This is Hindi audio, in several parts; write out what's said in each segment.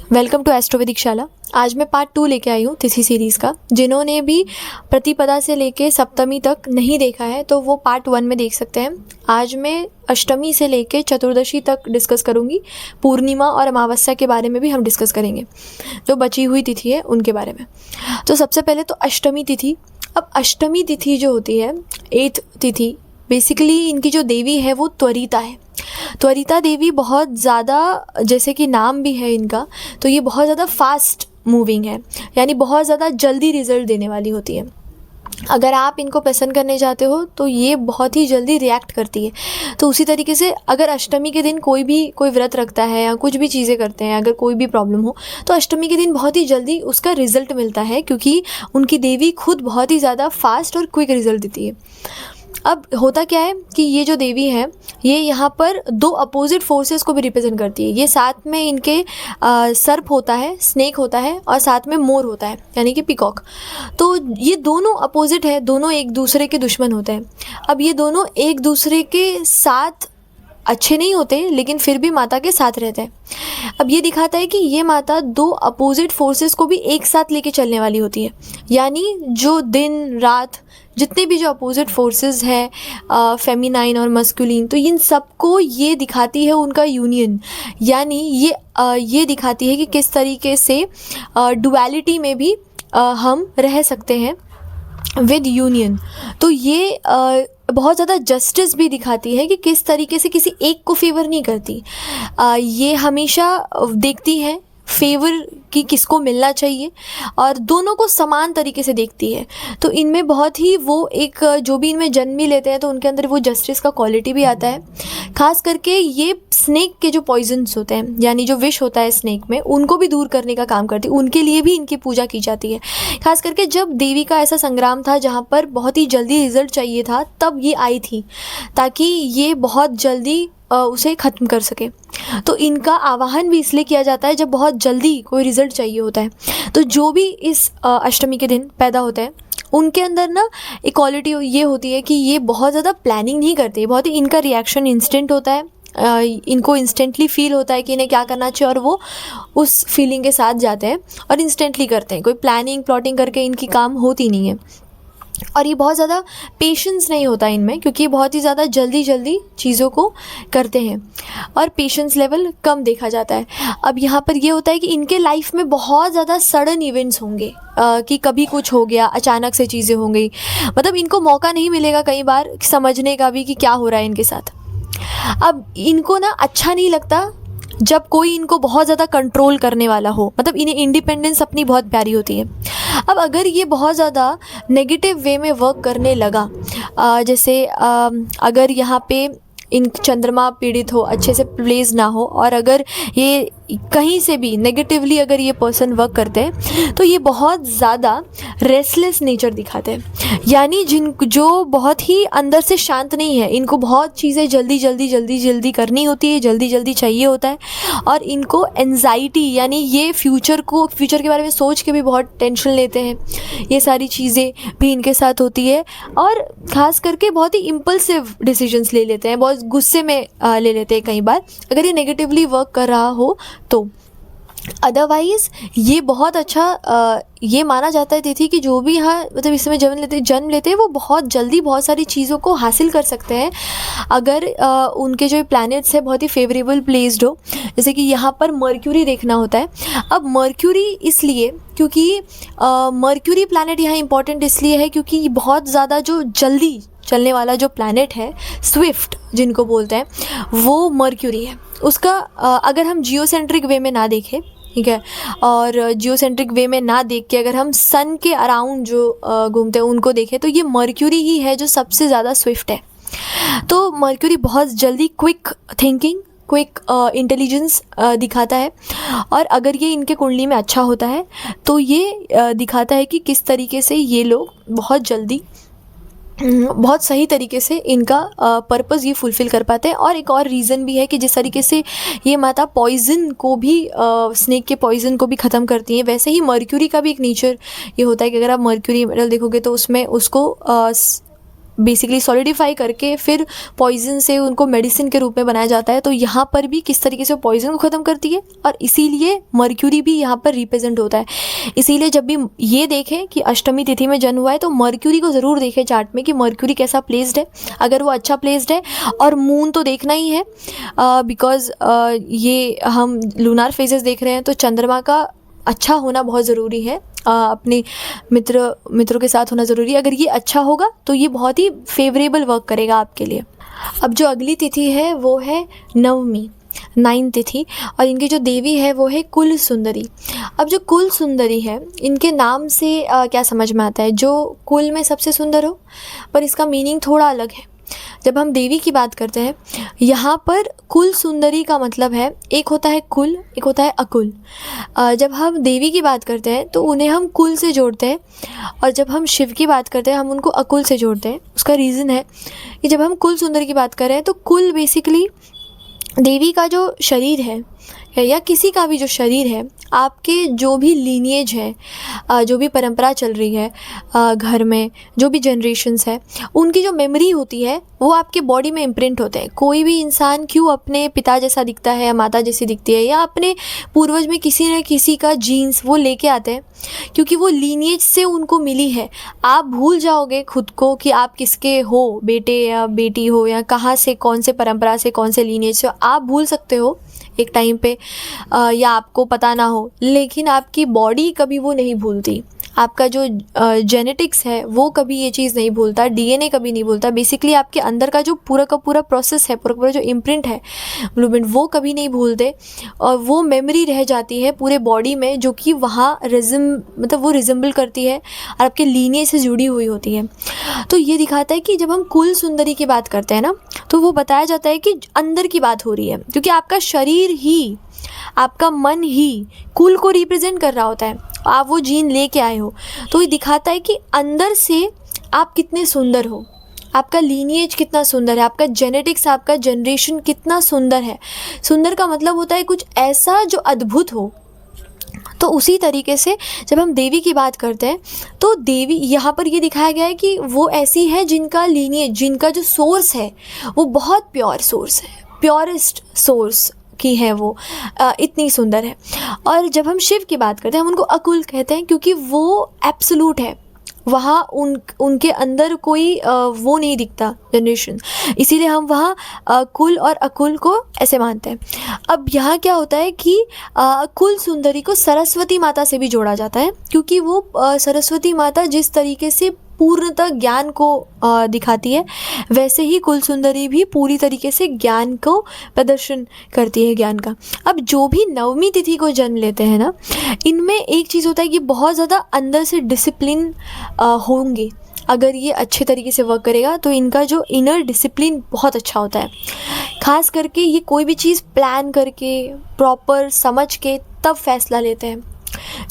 वेलकम टू एस्ट्रोवैदिक शाला। आज मैं पार्ट 2 लेके आई हूँ तिथि सीरीज़ का। जिन्होंने भी प्रतिपदा से लेके सप्तमी तक नहीं देखा है तो वो पार्ट 1 में देख सकते हैं। आज मैं अष्टमी से लेके चतुर्दशी तक डिस्कस करूँगी। पूर्णिमा और अमावस्या के बारे में भी हम डिस्कस करेंगे, जो बची हुई तिथि है उनके बारे में। तो सबसे पहले तो अष्टमी तिथि। अब अष्टमी तिथि जो होती है, 8th तिथि, बेसिकली इनकी जो देवी है वो त्वरिता है। त्वरिता देवी बहुत ज़्यादा, जैसे कि नाम भी है इनका, तो ये बहुत ज़्यादा फास्ट मूविंग है, यानी बहुत ज़्यादा जल्दी रिजल्ट देने वाली होती है। अगर आप इनको प्रसन्न करने जाते हो तो ये बहुत ही जल्दी रिएक्ट करती है। तो उसी तरीके से अगर अष्टमी के दिन कोई व्रत रखता है या कुछ भी चीज़ें करते हैं, अगर कोई भी प्रॉब्लम हो तो अष्टमी के दिन बहुत ही जल्दी उसका रिज़ल्ट मिलता है, क्योंकि उनकी देवी खुद बहुत ही ज़्यादा फास्ट और क्विक रिज़ल्ट देती है। अब होता क्या है कि ये जो देवी है ये यहाँ पर दो अपोजिट फोर्सेस को भी रिप्रेजेंट करती है। ये साथ में इनके सर्प होता है, स्नेक होता है, और साथ में मोर होता है, यानी कि पिकॉक। तो ये दोनों अपोजिट है, दोनों एक दूसरे के दुश्मन होते हैं। अब ये दोनों एक दूसरे के साथ अच्छे नहीं होते, लेकिन फिर भी माता के साथ रहते हैं। अब ये दिखाता है कि ये माता दो अपोजिट फोर्सेस को भी एक साथ लेके चलने वाली होती है, यानी जो दिन रात जितने भी जो अपोजिट फोर्सेस हैं, फेमिनाइन और मस्कुलिन, तो इन सबको ये दिखाती है उनका यूनियन। यानी ये दिखाती है कि किस तरीके से डुअलिटी में भी हम रह सकते हैं विद यूनियन। तो ये बहुत ज़्यादा जस्टिस भी दिखाती है कि किस तरीके से किसी एक को फेवर नहीं करती। ये हमेशा देखती है फेवर कि किसको मिलना चाहिए, और दोनों को समान तरीके से देखती है। तो इनमें बहुत ही वो एक, जो भी इनमें जन्म भी लेते हैं तो उनके अंदर वो जस्टिस का क्वालिटी भी आता है। खास करके ये स्नेक के जो पॉइजन्स होते हैं, यानी जो विष होता है स्नेक में, उनको भी दूर करने का काम करती है। उनके लिए भी इनकी पूजा की जाती है। खास करके जब देवी का ऐसा संग्राम था जहाँ पर बहुत ही जल्दी रिजल्ट चाहिए था, तब ये आई थी ताकि ये बहुत जल्दी उसे ख़त्म कर सके। तो इनका आवाहन भी इसलिए किया जाता है जब बहुत जल्दी कोई रिज़ल्ट चाहिए होता है। तो जो भी इस अष्टमी के दिन पैदा होते हैं उनके अंदर ना एक क्वालिटी ये होती है कि ये बहुत ज़्यादा प्लानिंग नहीं करते, बहुत ही इनका रिएक्शन इंस्टेंट होता है। इनको इंस्टेंटली फील होता है कि इन्हें क्या करना चाहिए, और वो उस फीलिंग के साथ जाते हैं और इंस्टेंटली करते हैं। कोई प्लानिंग प्लॉटिंग करके इनकी काम होती नहीं है। और ये बहुत ज़्यादा पेशेंस नहीं होता इनमें, क्योंकि ये बहुत ही ज़्यादा जल्दी चीज़ों को करते हैं और पेशेंस लेवल कम देखा जाता है। अब यहाँ पर ये होता है कि इनके लाइफ में बहुत ज़्यादा सडन इवेंट्स होंगे, कि कभी कुछ हो गया, अचानक से चीज़ें हो गई। मतलब इनको मौका नहीं मिलेगा कई बार समझने का भी कि क्या हो रहा है इनके साथ। अब इनको ना अच्छा नहीं लगता जब कोई इनको बहुत ज़्यादा कंट्रोल करने वाला हो। मतलब इन्हें इंडिपेंडेंस अपनी बहुत प्यारी होती है। अब अगर ये बहुत ज़्यादा नेगेटिव वे में वर्क करने लगा, जैसे अगर यहाँ पे इन चंद्रमा पीड़ित हो, अच्छे से प्लेस ना हो, और अगर ये कहीं से भी नेगेटिवली अगर ये पर्सन वर्क करते हैं तो ये बहुत ज़्यादा रेस्टलेस नेचर दिखाते हैं। यानी जो बहुत ही अंदर से शांत नहीं है, इनको बहुत चीज़ें जल्दी करनी होती है, जल्दी चाहिए होता है। और इनको एंजाइटी, यानी ये फ्यूचर के बारे में सोच के भी बहुत टेंशन लेते हैं। ये सारी चीज़ें भी इनके साथ होती है। और ख़ास करके बहुत ही इम्पल्सिव डिसीजंस ले लेते हैं, बहुत गुस्से में ले लेते हैं कई बार, अगर ये नेगेटिवली वर्क कर रहा हो तो। अदरवाइज़ ये बहुत अच्छा ये माना जाता है तिथि कि जो भी यहाँ मतलब इसमें जन्म लेते हैं वो बहुत जल्दी बहुत सारी चीज़ों को हासिल कर सकते हैं, अगर उनके जो प्लैनेट्स है बहुत ही फेवरेबल प्लेस्ड हो। जैसे कि यहाँ पर मर्क्यूरी देखना होता है। अब मर्क्यूरी इसलिए क्योंकि मर्क्यूरी प्लैनेट यहाँ इंपॉर्टेंट इसलिए है क्योंकि बहुत ज़्यादा जो जल्दी चलने वाला जो प्लैनेट है, स्विफ्ट जिनको बोलते हैं, वो मर्क्यूरी है। उसका अगर हम जियोसेंट्रिक वे में ना देखें, ठीक है, और जियोसेंट्रिक वे में ना देख के अगर हम सन के अराउंड जो घूमते हैं उनको देखें, तो ये मर्क्यूरी ही है जो सबसे ज़्यादा स्विफ्ट है। तो मर्क्यूरी बहुत जल्दी क्विक थिंकिंग, क्विक इंटेलिजेंस दिखाता है। और अगर ये इनके कुंडली में अच्छा होता है तो ये दिखाता है कि किस तरीके से ये लोग बहुत जल्दी बहुत सही तरीके से इनका पर्पस ये फुलफ़िल कर पाते हैं। और एक और रीज़न भी है कि जिस तरीके से ये माता पॉइज़न को भी स्नेक के पॉइज़न को भी ख़त्म करती हैं, वैसे ही मर्क्यूरी का भी एक नेचर ये होता है कि अगर आप मर्क्यूरी मेटल देखोगे तो उसमें उसको बेसिकली सॉलिडिफाई करके फिर पॉइजन से उनको मेडिसिन के रूप में बनाया जाता है। तो यहाँ पर भी किस तरीके से पॉइजन को ख़त्म करती है, और इसीलिए मर्क्यूरी भी यहाँ पर रिप्रेजेंट होता है। इसीलिए जब भी ये देखें कि अष्टमी तिथि में जन्म हुआ है तो मर्क्यूरी को ज़रूर देखें चार्ट में कि मर्क्यूरी कैसा प्लेस्ड है। अगर वो अच्छा प्लेस्ड है, और मून तो देखना ही है बिकॉज ये हम लूनार फेजेस देख रहे हैं, तो चंद्रमा का अच्छा होना बहुत ज़रूरी है। अपने मित्रों के साथ होना ज़रूरी है। अगर ये अच्छा होगा तो ये बहुत ही फेवरेबल वर्क करेगा आपके लिए। अब जो अगली तिथि है वो है नवमी, 9 तिथि, और इनकी जो देवी है वो है कुल सुंदरी। अब जो कुल सुंदरी है, इनके नाम से क्या समझ में आता है, जो कुल में सबसे सुंदर हो, पर इसका मीनिंग थोड़ा अलग है। जब हम देवी की बात करते हैं, यहाँ पर कुल सुंदरी का मतलब है, एक होता है कुल, एक होता है अकुल। जब हम देवी की बात करते हैं तो उन्हें हम कुल से जोड़ते हैं, और जब हम शिव की बात करते हैं हम उनको अकुल से जोड़ते हैं। उसका रीज़न है कि जब हम कुल सुंदरी की बात कर रहे हैं तो कुल बेसिकली देवी का जो शरीर है, या किसी का भी जो शरीर है, आपके जो भी लीनिएज है, जो भी परंपरा चल रही है घर में, जो भी जनरेशन्स है, उनकी जो मेमोरी होती है वो आपके बॉडी में इम्प्रिंट होते हैं। कोई भी इंसान क्यों अपने पिता जैसा दिखता है या माता जैसी दिखती है, या अपने पूर्वज में किसी न किसी का जीन्स वो लेके आते हैं, क्योंकि वो लीनिएज से उनको मिली है। आप भूल जाओगे खुद को कि आप किसके हो, बेटे या बेटी हो, या कहाँ से, कौन से परंपरा से, कौन से लीनिएज से आप भूल सकते हो एक टाइम पे, या आपको पता ना हो, लेकिन आपकी बॉडी कभी वो नहीं भूलती। आपका जो जेनेटिक्स है वो कभी ये चीज़ नहीं भूलता, डीएनए कभी नहीं भूलता। बेसिकली आपके अंदर का जो पूरा का पूरा प्रोसेस है, पूरा जो इम्प्रिंट है, ब्लूप्रिंट, वो कभी नहीं भूलते, और वो मेमोरी रह जाती है पूरे बॉडी में, जो कि वहाँ मतलब वो रिजेंबल करती है और आपके लीनिएज से जुड़ी हुई होती है। तो ये दिखाता है कि जब हम कुल सुंदरी की बात करते हैं ना, तो वो बताया जाता है कि अंदर की बात हो रही है, क्योंकि आपका शरीर ही, आपका मन ही कुल को रिप्रेजेंट कर रहा होता है। आप वो जीन लेके आए हो, तो ये दिखाता है कि अंदर से आप कितने सुंदर हो, आपका लीनिएज कितना सुंदर है, आपका जेनेटिक्स, आपका जनरेशन कितना सुंदर है। सुंदर का मतलब होता है कुछ ऐसा जो अद्भुत हो। तो उसी तरीके से जब हम देवी की बात करते हैं, तो देवी यहाँ पर ये दिखाया गया है कि वो ऐसी है जिनका लीनिएज, जिनका जो सोर्स है वो बहुत प्योर सोर्स है, प्योरेस्ट सोर्स की है वो, इतनी सुंदर है। और जब हम शिव की बात करते हैं, हम उनको अकुल कहते हैं, क्योंकि वो एब्सोल्यूट है, वहाँ उनके अंदर कोई वो नहीं दिखता जनरेशन, इसीलिए हम वहाँ कुल और अकुल को ऐसे मानते हैं। अब यहाँ क्या होता है कि कुल सुंदरी को सरस्वती माता से भी जोड़ा जाता है, क्योंकि वो सरस्वती माता जिस तरीके से पूर्णतः ज्ञान को दिखाती है, वैसे ही कुल सुंदरी भी पूरी तरीके से ज्ञान को प्रदर्शन करती है, ज्ञान का। अब जो भी नवमी तिथि को जन्म लेते हैं ना, इनमें एक चीज़ होता है कि बहुत ज़्यादा अंदर से डिसिप्लिन होंगे। अगर ये अच्छे तरीके से वर्क करेगा तो इनका जो इनर डिसिप्लिन बहुत अच्छा होता है। ख़ास करके ये कोई भी चीज़ प्लान करके, प्रॉपर समझ के तब फैसला लेते हैं,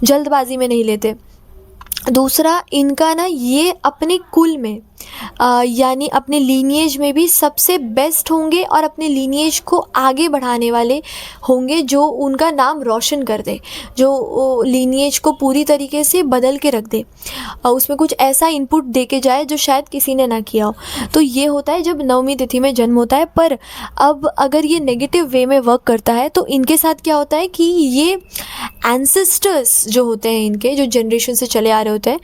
जल्दबाजी में नहीं लेते। दूसरा, इनका ना ये अपने कुल में यानी अपने लीनिएज में भी सबसे बेस्ट होंगे, और अपने लीनिएज को आगे बढ़ाने वाले होंगे, जो उनका नाम रोशन कर दे, जो लीनिएज को पूरी तरीके से बदल के रख दे, उसमें कुछ ऐसा इनपुट दे के जाए जो शायद किसी ने ना किया हो। तो ये होता है जब नवमी तिथि में जन्म होता है। पर अब अगर ये नेगेटिव वे में वर्क करता है तो इनके साथ क्या होता है कि ये एंसेस्टर्स जो होते हैं, इनके जो जनरेशन से चले आ रहे होते हैं,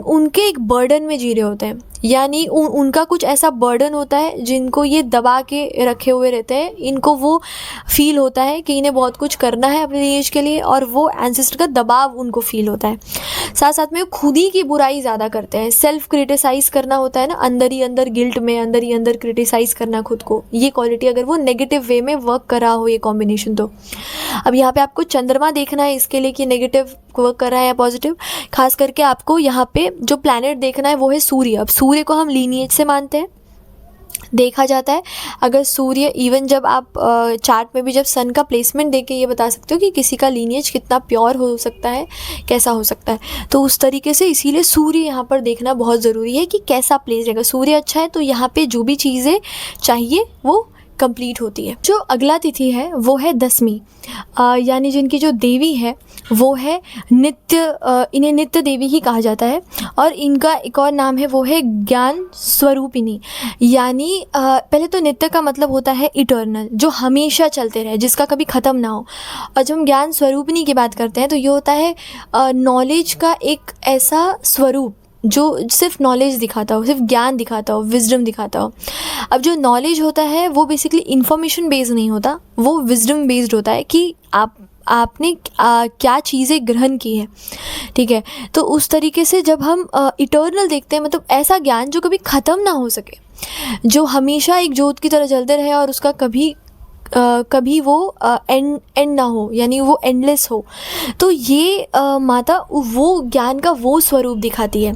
उनके एक बर्डन में जी रहे होते हैं, यानी उनका कुछ ऐसा बर्डन होता है जिनको ये दबा के रखे हुए रहते हैं। इनको वो फील होता है कि इन्हें बहुत कुछ करना है अपने एज के लिए, और वो एंसेस्टर का दबाव उनको फील होता है। साथ साथ में खुद ही की बुराई ज़्यादा करते हैं, सेल्फ क्रिटिसाइज़ करना होता है ना, अंदर ही अंदर गिल्ट में, अंदर ही अंदर क्रिटिसाइज़ करना खुद को। ये क्वालिटी अगर वो नेगेटिव वे में वर्क कर रहा हो, ये कॉम्बिनेशन, तो अब यहाँ पे आपको चंद्रमा देखना है इसके लिए कि नेगेटिव वर्क कर रहा है या पॉजिटिव। खास करके आपको यहाँ पे जो प्लैनेट देखना है वो है सूर्य। अब सूर्य को हम लीनिएज से मानते हैं, देखा जाता है। अगर सूर्य, इवन जब आप चार्ट में भी जब सन का प्लेसमेंट देख के ये बता सकते हो कि किसी का लीनिएज कितना प्योर हो सकता है, कैसा हो सकता है, तो उस तरीके से इसीलिए सूर्य यहाँ पर देखना बहुत ज़रूरी है कि कैसा प्लेस रहेगा। सूर्य अच्छा है तो यहाँ पे जो भी चीज़ें चाहिए वो कंप्लीट होती है। जो अगला तिथि है वो है दसवीं, यानी जिनकी जो देवी है वो है नित्य, इन्हें नित्य देवी ही कहा जाता है। और इनका एक और नाम है वो है ज्ञान स्वरूपिणी, यानी पहले तो नित्य का मतलब होता है इटर्नल, जो हमेशा चलते रहे, जिसका कभी ख़त्म ना हो। और जब हम ज्ञान स्वरूपिणी की बात करते हैं तो ये होता है नॉलेज का एक ऐसा स्वरूप जो सिर्फ नॉलेज दिखाता हो, सिर्फ ज्ञान दिखाता हो, विजडम दिखाता हो। अब जो नॉलेज होता है वो बेसिकली इन्फॉर्मेशन बेस्ड नहीं होता, वो विजडम बेस्ड होता है कि आपने क्या चीज़ें ग्रहण की है, ठीक है। तो उस तरीके से जब हम इटर्नल देखते हैं, मतलब ऐसा ज्ञान जो कभी ख़त्म ना हो सके, जो हमेशा एक जोत की तरह जलते रहे और उसका कभी वो एंड ना हो, यानी वो एंडलेस हो। तो ये माता वो ज्ञान का वो स्वरूप दिखाती है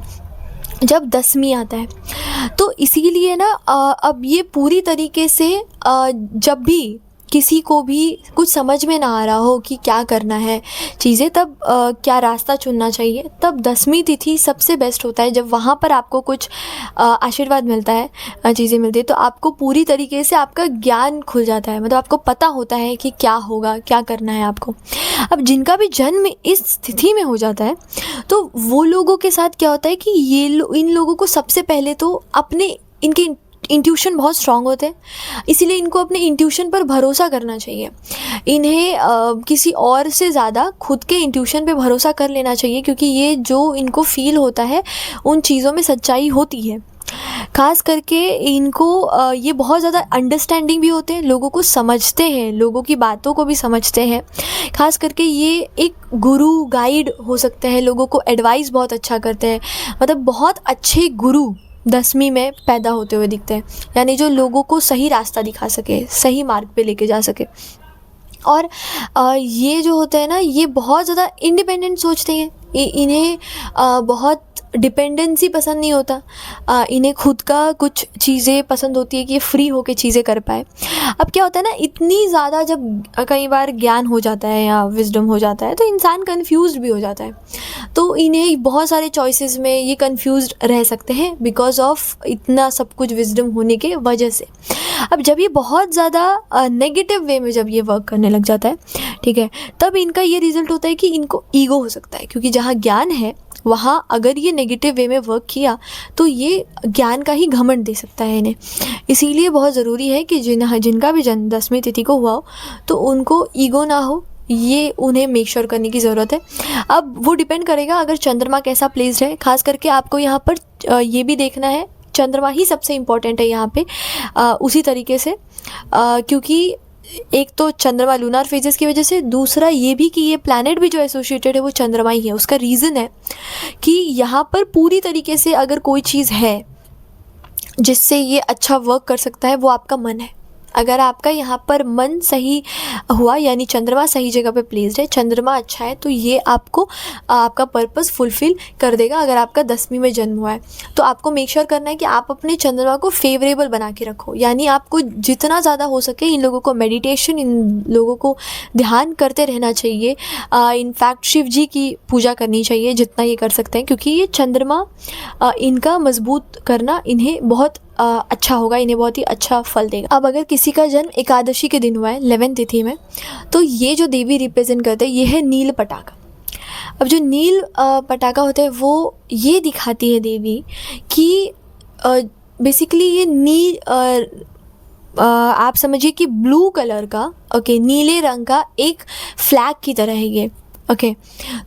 जब दसवीं आता है। तो इसीलिए ना अब ये पूरी तरीके से जब भी किसी को भी कुछ समझ में ना आ रहा हो कि क्या करना है चीज़ें, तब क्या रास्ता चुनना चाहिए, तब दसवीं तिथि सबसे बेस्ट होता है। जब वहाँ पर आपको कुछ आशीर्वाद मिलता है, चीज़ें मिलती है, तो आपको पूरी तरीके से आपका ज्ञान खुल जाता है, मतलब आपको पता होता है कि क्या होगा, क्या करना है आपको। अब जिनका भी जन्म इस तिथि में हो जाता है तो वो लोगों के साथ क्या होता है कि इन लोगों को सबसे पहले तो इनके इंट्यूशन बहुत स्ट्रांग होते हैं, इसीलिए इनको अपने इंट्यूशन पर भरोसा करना चाहिए। इन्हें किसी और से ज़्यादा खुद के इंट्यूशन पे भरोसा कर लेना चाहिए, क्योंकि ये जो इनको फील होता है उन चीज़ों में सच्चाई होती है। खास करके इनको ये बहुत ज़्यादा अंडरस्टैंडिंग भी होते हैं, लोगों को समझते हैं, लोगों की बातों को भी समझते हैं। खास करके ये एक गुरु गाइड हो सकते हैं, लोगों को एडवाइस बहुत अच्छा करते हैं, मतलब बहुत अच्छे गुरु दसवीं में पैदा होते हुए दिखते हैं, यानी जो लोगों को सही रास्ता दिखा सके, सही मार्ग पे लेके जा सके। और ये जो होता है ना, ये बहुत ज़्यादा इंडिपेंडेंट सोचते हैं, इन्हें बहुत डिपेंडेंसी पसंद नहीं होता, इन्हें खुद का कुछ चीज़ें पसंद होती है कि ये फ्री होके चीज़ें कर पाए। अब क्या होता है ना, इतनी ज़्यादा जब कई बार ज्ञान हो जाता है या विजडम हो जाता है तो इंसान कंफ्यूज्ड भी हो जाता है, तो इन्हें बहुत सारे चॉइसेस में ये कंफ्यूज्ड रह सकते हैं बिकॉज ऑफ इतना सब कुछ विजडम होने के वजह से। अब जब ये बहुत ज़्यादा नेगेटिव वे में जब ये वर्क करने लग जाता है, ठीक है, तब इनका ये रिज़ल्ट होता है कि इनको ईगो हो सकता है, क्योंकि जहाँ ज्ञान है वहाँ अगर ये नेगेटिव वे में वर्क किया तो ये ज्ञान का ही घमंड दे सकता है इन्हें। इसीलिए बहुत ज़रूरी है कि जिनका भी जन्म दसवीं तिथि को हुआ हो तो उनको ईगो ना हो, ये उन्हें मेक श्योर करने की ज़रूरत है। अब वो डिपेंड करेगा अगर चंद्रमा कैसा प्लेस्ड है, खास करके आपको यहाँ पर ये भी देखना है, चंद्रमा ही सबसे इम्पॉर्टेंट है यहाँ पे उसी तरीके से, क्योंकि एक तो चंद्रमा लूनार फेजेस की वजह से, दूसरा ये भी कि ये प्लैनेट भी जो एसोसिएटेड है वो चंद्रमा ही है। उसका रीज़न है कि यहाँ पर पूरी तरीके से अगर कोई चीज़ है जिससे ये अच्छा वर्क कर सकता है वो आपका मन है। अगर आपका यहाँ पर मन सही हुआ, यानी चंद्रमा सही जगह पे प्लेस्ड है, चंद्रमा अच्छा है, तो ये आपको आपका पर्पस फुलफ़िल कर देगा। अगर आपका दसवीं में जन्म हुआ है तो आपको मेक श्योर करना है कि आप अपने चंद्रमा को फेवरेबल बना के रखो, यानी आपको जितना ज़्यादा हो सके इन लोगों को मेडिटेशन, इन लोगों को ध्यान करते रहना चाहिए। इनफैक्ट शिव जी की पूजा करनी चाहिए जितना ये कर सकते हैं, क्योंकि ये चंद्रमा इनका मजबूत करना इन्हें बहुत अच्छा होगा, इन्हें बहुत ही अच्छा फल देगा। अब अगर किसी का जन्म एकादशी के दिन हुआ है 11वीं तिथि में, तो ये जो देवी रिप्रेजेंट करते हैं ये है नील पटाखा। अब जो नील पटाखा होता है वो ये दिखाती है देवी कि बेसिकली ये आप समझिए कि ब्लू कलर का, ओके, नीले रंग का एक फ्लैग की तरह है ये, ओके।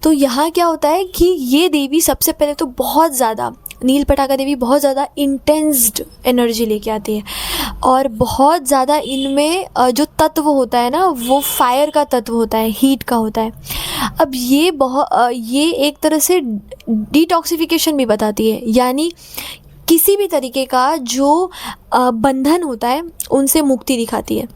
तो यहाँ क्या होता है कि ये देवी सबसे पहले तो बहुत ज़्यादा, नील पटाखा देवी बहुत ज़्यादा इंटेंस्ड एनर्जी लेके आती है, और बहुत ज़्यादा इनमें जो तत्व होता है ना वो फायर का तत्व होता है, हीट का होता है। अब ये एक तरह से डिटॉक्सिफिकेशन भी बताती है, यानी किसी भी तरीके का जो बंधन होता है उनसे मुक्ति दिखाती है।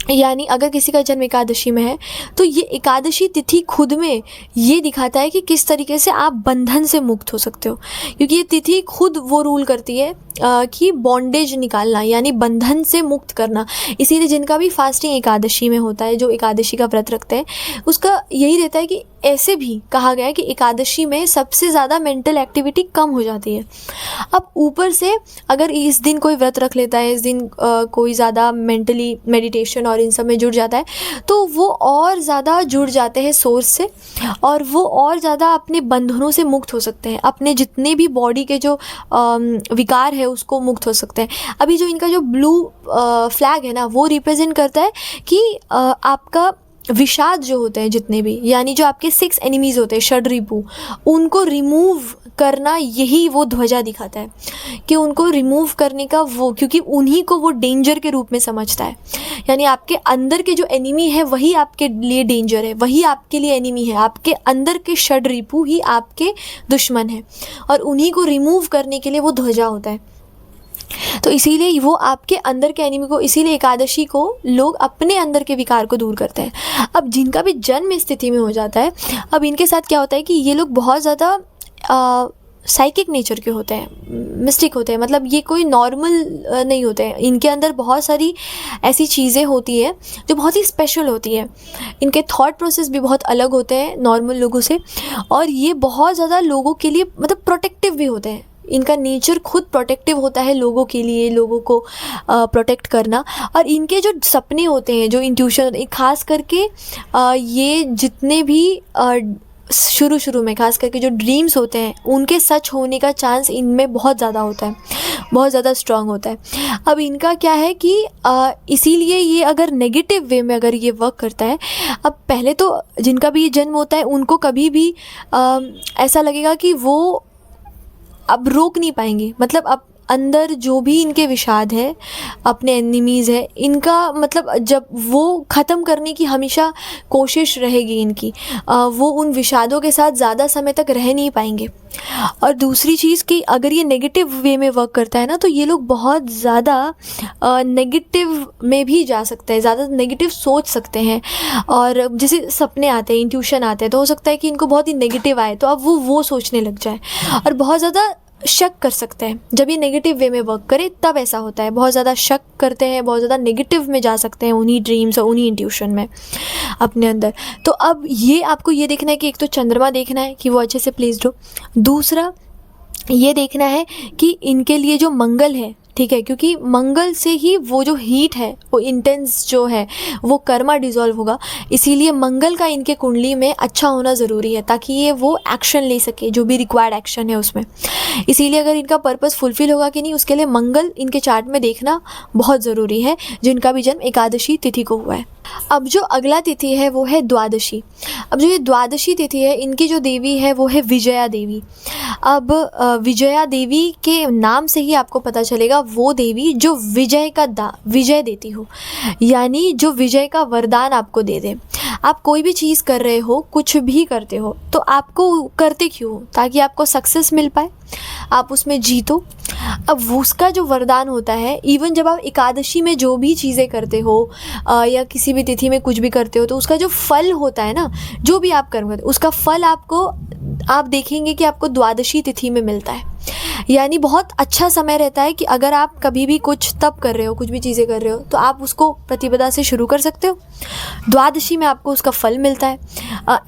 यानी अगर किसी का जन्म एकादशी में है तो ये एकादशी तिथि खुद में ये दिखाता है कि किस तरीके से आप बंधन से मुक्त हो सकते हो, क्योंकि ये तिथि खुद वो रूल करती है कि बॉन्डेज निकालना यानी बंधन से मुक्त करना। इसीलिए जिनका भी फास्टिंग एकादशी में होता है, जो एकादशी का व्रत रखते हैं, उसका यही रहता है कि ऐसे भी कहा गया है कि एकादशी में सबसे ज़्यादा मेंटल एक्टिविटी कम हो जाती है। अब ऊपर से अगर इस दिन कोई व्रत रख लेता है, इस दिन कोई ज़्यादा मेंटली मेडिटेशन और इन सब में जुड़ जाता है, तो वो और ज़्यादा जुड़ जाते हैं सोर्स से, और वो और ज़्यादा अपने बंधनों से मुक्त हो सकते हैं, अपने जितने भी बॉडी के जो विकार है उसको मुक्त हो सकते हैं। अभी जो इनका जो ब्लू फ्लैग है ना, वो रिप्रेजेंट करता है कि आपका विषाद जो होते हैं जितने भी, यानी जो आपके 6 एनिमीज़ होते हैं, षड्रिपु, उनको रिमूव करना, यही वो ध्वजा दिखाता है कि उनको रिमूव करने का वो, क्योंकि उन्हीं को वो डेंजर के रूप में समझता है। यानी आपके अंदर के जो एनिमी है वही आपके लिए डेंजर है, वही आपके लिए एनिमी है। आपके अंदर के षड्रिपु ही आपके दुश्मन है, और उन्हीं को रिमूव करने के लिए वो ध्वजा होता है। तो इसीलिए वो आपके अंदर के एनिमी को, इसीलिए एकादशी को लोग अपने अंदर के विकार को दूर करते हैं। अब जिनका भी जन्म इस स्थिति में हो जाता है, अब इनके साथ क्या होता है कि ये लोग बहुत ज़्यादा साइकिक नेचर के होते हैं, मिस्टिक होते हैं, मतलब ये कोई नॉर्मल नहीं होते हैं। इनके अंदर बहुत सारी ऐसी चीज़ें होती है जो बहुत ही स्पेशल होती है। इनके थॉट प्रोसेस भी बहुत अलग होते हैं नॉर्मल लोगों से, और ये बहुत ज़्यादा लोगों के लिए मतलब प्रोटेक्टिव भी होते हैं। इनका नेचर खुद प्रोटेक्टिव होता है लोगों के लिए, लोगों को प्रोटेक्ट करना। और इनके जो सपने होते हैं, जो इंट्यूशन, खास करके ये जितने भी शुरू में खास करके जो ड्रीम्स होते हैं, उनके सच होने का चांस इनमें बहुत ज़्यादा होता है, बहुत ज़्यादा स्ट्रांग होता है। अब इनका क्या है कि इसीलिए ये अगर नेगेटिव वे में अगर ये वर्क करता है, अब पहले तो जिनका भी ये जन्म होता है उनको कभी भी ऐसा लगेगा कि वो अब रोक नहीं पाएंगे, मतलब अब अंदर जो भी इनके विषाद है, अपने एनिमीज़ है, इनका मतलब जब वो ख़त्म करने की हमेशा कोशिश रहेगी इनकी, वो उन विषादों के साथ ज़्यादा समय तक रह नहीं पाएंगे। और दूसरी चीज़ कि अगर ये नेगेटिव वे में वर्क करता है ना, तो ये लोग बहुत ज़्यादा नेगेटिव में भी जा सकते हैं, ज़्यादा नेगेटिव सोच सकते हैं। और जैसे सपने आते हैं, इंट्यूशन आते हैं, तो हो सकता है कि इनको बहुत ही नेगेटिव आए, तो अब वो सोचने लग जाए, और बहुत ज़्यादा शक कर सकते हैं। जब ये नेगेटिव वे में वर्क करे तब ऐसा होता है, बहुत ज़्यादा शक करते हैं, बहुत ज़्यादा नेगेटिव में जा सकते हैं उन्हीं ड्रीम्स और उन्हीं इंट्यूशन में अपने अंदर। तो अब ये आपको ये देखना है कि एक तो चंद्रमा देखना है कि वो अच्छे से प्लेस्ड हो, दूसरा ये देखना है कि इनके लिए जो मंगल है, ठीक है, क्योंकि मंगल से ही वो जो हीट है, वो इंटेंस जो है, वो कर्मा डिज़ोल्व होगा। इसीलिए मंगल का इनके कुंडली में अच्छा होना ज़रूरी है, ताकि ये वो एक्शन ले सके जो भी रिक्वायर्ड एक्शन है उसमें। इसीलिए अगर इनका पर्पस फुलफिल होगा कि नहीं, उसके लिए मंगल इनके चार्ट में देखना बहुत ज़रूरी है, जिनका भी जन्म एकादशी तिथि को हुआ है। अब जो अगला तिथि है वो है द्वादशी। अब जो ये द्वादशी तिथि है, इनकी जो देवी है वो है विजया देवी। अब विजया देवी के नाम से ही आपको पता चलेगा, वो देवी जो विजय देती हो, यानी जो विजय का वरदान आपको दे दे। आप कोई भी चीज़ कर रहे हो, कुछ भी करते हो, तो आपको करते क्यों हो? ताकि आपको सक्सेस मिल पाए, आप उसमें जीतो। अब उसका जो वरदान होता है, इवन जब आप एकादशी में जो भी चीज़ें करते हो या किसी भी तिथि में कुछ भी करते हो, तो उसका जो फल होता है ना, जो भी आप कर्म करते हो, उसका फल आप देखेंगे कि आपको द्वादशी तिथि में मिलता है। यानी बहुत अच्छा समय रहता है कि अगर आप कभी भी कुछ तप कर रहे हो, कुछ भी चीज़ें कर रहे हो, तो आप उसको प्रतिपदा से शुरू कर सकते हो। द्वादशी में आपको उसका फल मिलता है।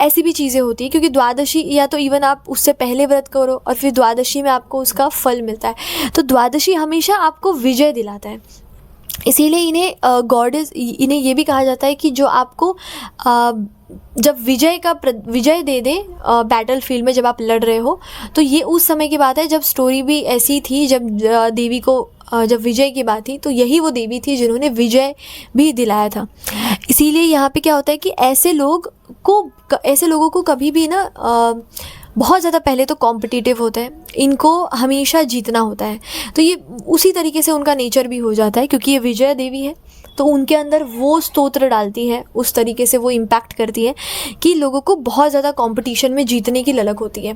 ऐसी भी चीज़ें होती है, क्योंकि द्वादशी, या तो इवन आप उससे पहले व्रत करो और फिर द्वादशी में आपको उसका फल मिलता है। तो द्वादशी हमेशा आपको विजय दिलाता है। इसीलिए इन्हें गॉडेस, इन्हें ये भी कहा जाता है कि जो आपको जब विजय दे दे बैटल फील्ड में, जब आप लड़ रहे हो, तो ये उस समय की बात है जब स्टोरी भी ऐसी थी, जब देवी को जब विजय की बात थी, तो यही वो देवी थी जिन्होंने विजय भी दिलाया था। इसीलिए यहाँ पे क्या होता है कि ऐसे लोगों को कभी भी ना बहुत ज़्यादा पहले तो कॉम्पिटिटिव होते हैं, इनको हमेशा जीतना होता है। तो ये उसी तरीके से उनका नेचर भी हो जाता है, क्योंकि ये विजय देवी है, तो उनके अंदर वो स्तोत्र डालती है, उस तरीके से वो इम्पैक्ट करती है कि लोगों को बहुत ज़्यादा कंपटीशन में जीतने की ललक होती है।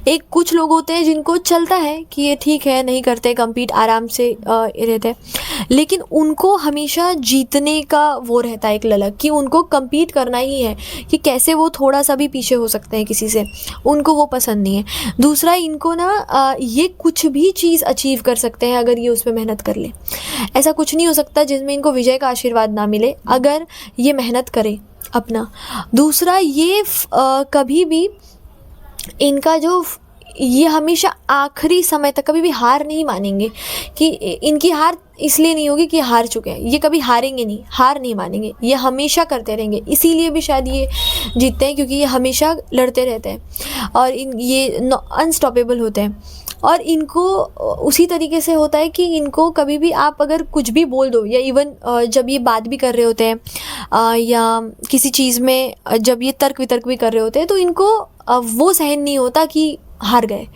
एक कुछ लोग होते हैं जिनको चलता है कि ये ठीक है, नहीं करते कम्पीट, आराम से रहते हैं, लेकिन उनको हमेशा जीतने का वो रहता है एक ललक कि उनको कम्पीट करना ही है, कि कैसे वो थोड़ा सा भी पीछे हो सकते हैं किसी से, उनको वो पसंद नहीं है। दूसरा, इनको ना ये कुछ भी चीज़ अचीव कर सकते हैं अगर ये उसमें मेहनत कर ले। ऐसा कुछ नहीं हो सकता जिसमें इनको विजय का आशीर्वाद ना मिले अगर ये मेहनत करे अपना। दूसरा, ये कभी भी इनका जो ये हमेशा आखिरी समय तक कभी भी हार नहीं मानेंगे, कि इनकी हार इसलिए नहीं होगी कि हार चुके हैं, ये कभी हारेंगे नहीं, हार नहीं मानेंगे, ये हमेशा करते रहेंगे। इसीलिए भी शायद ये जीतते हैं, क्योंकि ये हमेशा लड़ते रहते हैं और ये अनस्टॉपेबल होते हैं। और इनको उसी तरीके से होता है कि इनको कभी भी आप अगर कुछ भी बोल दो, या इवन जब ये बात भी कर रहे होते हैं या किसी चीज़ में जब ये तर्क वितर्क भी कर रहे होते हैं, तो इनको वो सहन नहीं होता कि हार गए।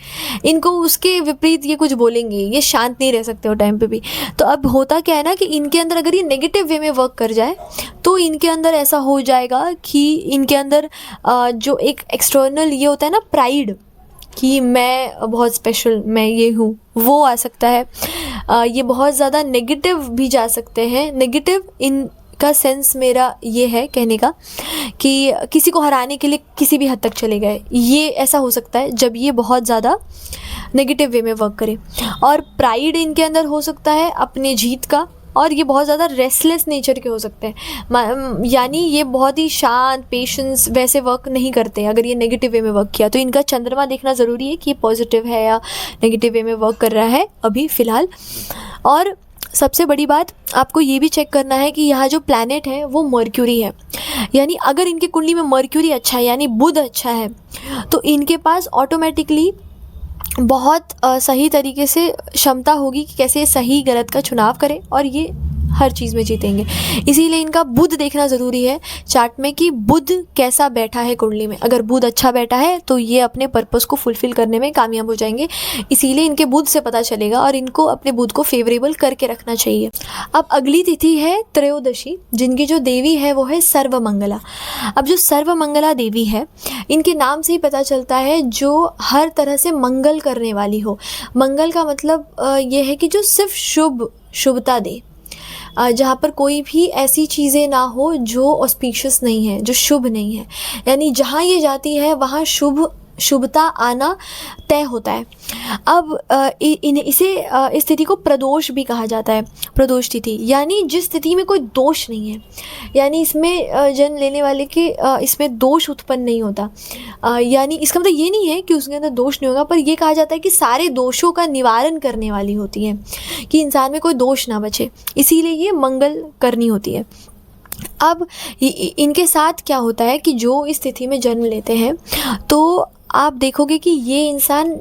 इनको उसके विपरीत ये कुछ बोलेंगे, ये शांत नहीं रह सकते वो टाइम पे भी। तो अब होता क्या है ना कि इनके अंदर अगर ये नेगेटिव वे में वर्क कर जाए तो इनके अंदर ऐसा हो जाएगा कि इनके अंदर जो एक एक्सटर्नल ये होता है ना, प्राइड, कि मैं बहुत स्पेशल, मैं ये हूँ, वो आ सकता है। ये बहुत ज़्यादा नेगेटिव भी जा सकते हैं। नेगेटिव इन का सेंस मेरा ये है कहने का कि किसी को हराने के लिए किसी भी हद तक चले गए, ये ऐसा हो सकता है जब ये बहुत ज़्यादा नेगेटिव वे में वर्क करे। और प्राइड इनके अंदर हो सकता है अपने जीत का, और ये बहुत ज़्यादा रेस्टलेस नेचर के हो सकते हैं, यानी ये बहुत ही शांत, पेशेंस वैसे वर्क नहीं करते। अगर ये नेगेटिव वे में वर्क किया तो इनका चंद्रमा देखना ज़रूरी है कि ये पॉजिटिव है या नेगेटिव वे में वर्क कर रहा है अभी फ़िलहाल। और सबसे बड़ी बात, आपको ये भी चेक करना है कि यहाँ जो प्लैनेट है वो मर्क्यूरी है, यानी अगर इनकी कुंडली में मर्क्यूरी अच्छा है, यानी बुध अच्छा है, तो इनके पास ऑटोमेटिकली बहुत सही तरीके से क्षमता होगी कि कैसे सही गलत का चुनाव करें और ये हर चीज़ में जीतेंगे। इसीलिए इनका बुध देखना ज़रूरी है चार्ट में कि बुध कैसा बैठा है कुंडली में। अगर बुध अच्छा बैठा है तो ये अपने पर्पस को फुलफ़िल करने में कामयाब हो जाएंगे। इसीलिए इनके बुध से पता चलेगा और इनको अपने बुध को फेवरेबल करके रखना चाहिए। अब अगली तिथि है त्रयोदशी, जिनकी जो देवी है वो है सर्वमंगला। अब जो सर्वमंगला देवी है, इनके नाम से ही पता चलता है जो हर तरह से मंगल करने वाली हो। मंगल का मतलब ये है कि जो सिर्फ शुभता दे, जहाँ पर कोई भी ऐसी चीज़ें ना हो जो ऑस्पिशियस नहीं है, जो शुभ नहीं है, यानी जहाँ ये जाती है वहाँ शुभता आना तय होता है। अब इस तिथि को प्रदोष भी कहा जाता है, प्रदोष तिथि, यानी जिस तिथि में कोई दोष नहीं है, यानी इसमें जन्म लेने वाले के इसमें दोष उत्पन्न नहीं होता। यानी इसका मतलब ये नहीं है कि उसके अंदर दोष नहीं होगा, पर ये कहा जाता है कि सारे दोषों का निवारण करने वाली होती है, कि इंसान में कोई दोष ना बचे, इसीलिए ये मंगल करनी होती है। अब इनके साथ क्या होता है कि जो इस तिथि में जन्म लेते हैं तो आप देखोगे कि ये इंसान